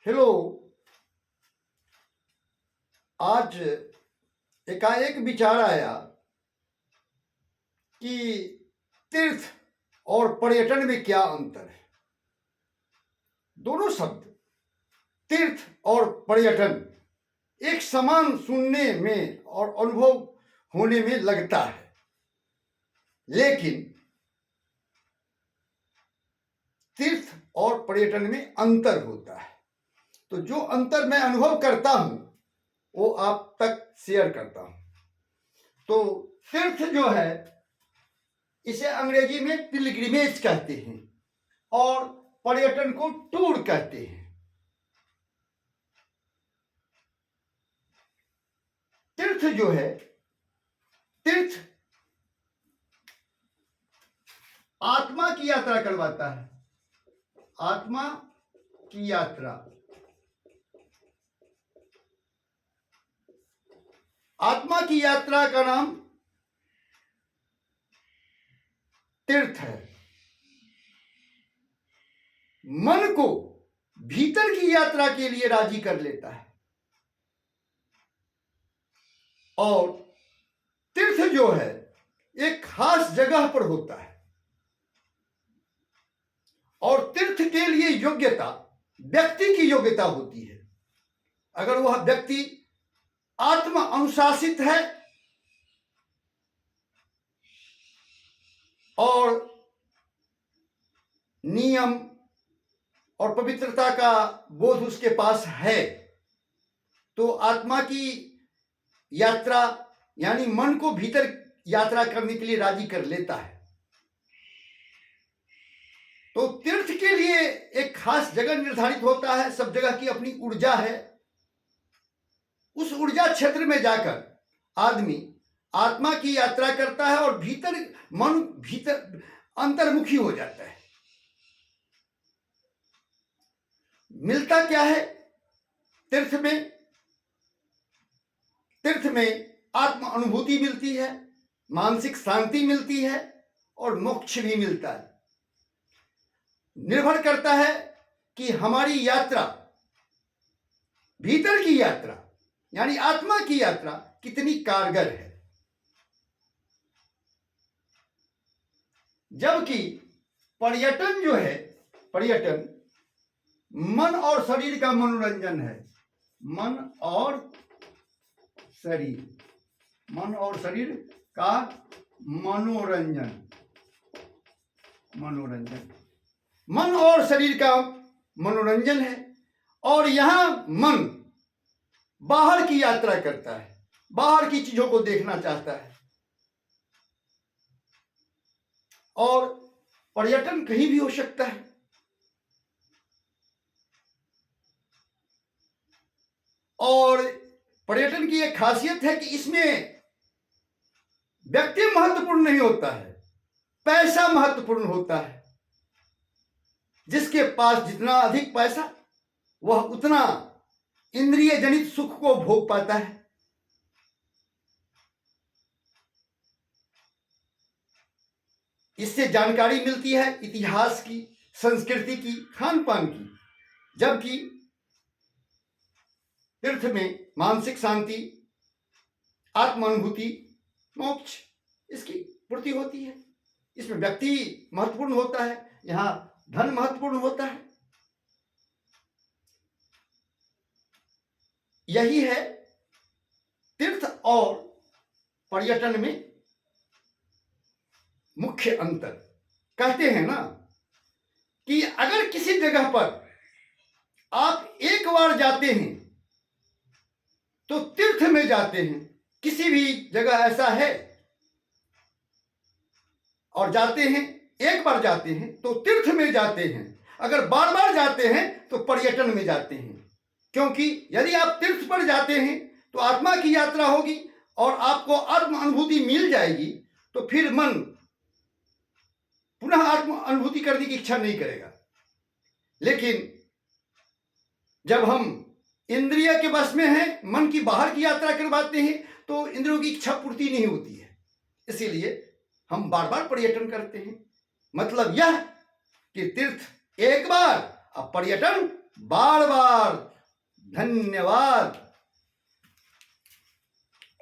Hello. आज एकाएक विचार आया कि तीर्थ और पर्यटन में क्या अंतर है। दोनों शब्द तीर्थ और पर्यटन एक समान सुनने में और अनुभव होने में लगता है, लेकिन तीर्थ और पर्यटन में अंतर होता है। तो जो अंतर मैं अनुभव करता हूं वो आप तक शेयर करता हूं। तो तीर्थ जो है इसे अंग्रेजी में पिलग्रिमेज कहते हैं और पर्यटन को टूर कहते हैं। तीर्थ जो है, तीर्थ आत्मा की यात्रा करवाता है। आत्मा की यात्रा, आत्मा की यात्रा का नाम तीर्थ है। मन को भीतर की यात्रा के लिए राजी कर लेता है। और तीर्थ जो है एक खास जगह पर होता है और तीर्थ के लिए योग्यता व्यक्ति की योग्यता होती है। अगर वह व्यक्ति आत्म अनुशासित है और नियम और पवित्रता का बोध उसके पास है, तो आत्मा की यात्रा यानी मन को भीतर यात्रा करने के लिए राजी कर लेता है। तो तीर्थ के लिए एक खास जगह निर्धारित होता है। सब जगह की अपनी ऊर्जा है। उस ऊर्जा क्षेत्र में जाकर आदमी आत्मा की यात्रा करता है और भीतर मन भीतर अंतर्मुखी हो जाता है। मिलता क्या है तीर्थ में? तीर्थ में आत्म अनुभूति मिलती है, मानसिक शांति मिलती है और मोक्ष भी मिलता है। निर्भर करता है कि हमारी यात्रा, भीतर की यात्रा यानी आत्मा की यात्रा कितनी कारगर है। जबकि पर्यटन जो है, पर्यटन मन और शरीर का मनोरंजन है। मन और शरीर, मन और शरीर का मनोरंजन, मनोरंजन, मन और शरीर का मनोरंजन है। और यहां मन बाहर की यात्रा करता है, बाहर की चीजों को देखना चाहता है। और पर्यटन कहीं भी हो सकता है। और पर्यटन की एक खासियत है कि इसमें व्यक्ति महत्वपूर्ण नहीं होता है, पैसा महत्वपूर्ण होता है। जिसके पास जितना अधिक पैसा, वह उतना इंद्रिय जनित सुख को भोग पाता है। इससे जानकारी मिलती है इतिहास की, संस्कृति की, खान पान की। जबकि तीर्थ में मानसिक शांति, आत्मानुभूति, मोक्ष, इसकी पूर्ति होती है। इसमें व्यक्ति महत्वपूर्ण होता है, यहां धन महत्वपूर्ण होता है। यही है तीर्थ और पर्यटन में मुख्य अंतर। कहते हैं ना कि अगर किसी जगह पर आप एक बार जाते हैं तो तीर्थ में जाते हैं। किसी भी जगह ऐसा है और जाते हैं, एक बार जाते हैं तो तीर्थ में जाते हैं। अगर बार बार जाते हैं तो पर्यटन में जाते हैं। क्योंकि यदि आप तीर्थ पर जाते हैं तो आत्मा की यात्रा होगी और आपको आत्म अनुभूति मिल जाएगी, तो फिर मन पुनः आत्म अनुभूति करने की इच्छा नहीं करेगा। लेकिन जब हम इंद्रिय के वश में हैं, मन की बाहर की यात्रा करवाते हैं, तो इंद्रियों की इच्छा पूर्ति नहीं होती है। इसीलिए हम बार बार पर्यटन करते हैं। मतलब यह कि तीर्थ एक बार और पर्यटन बार बार धन्यवाद।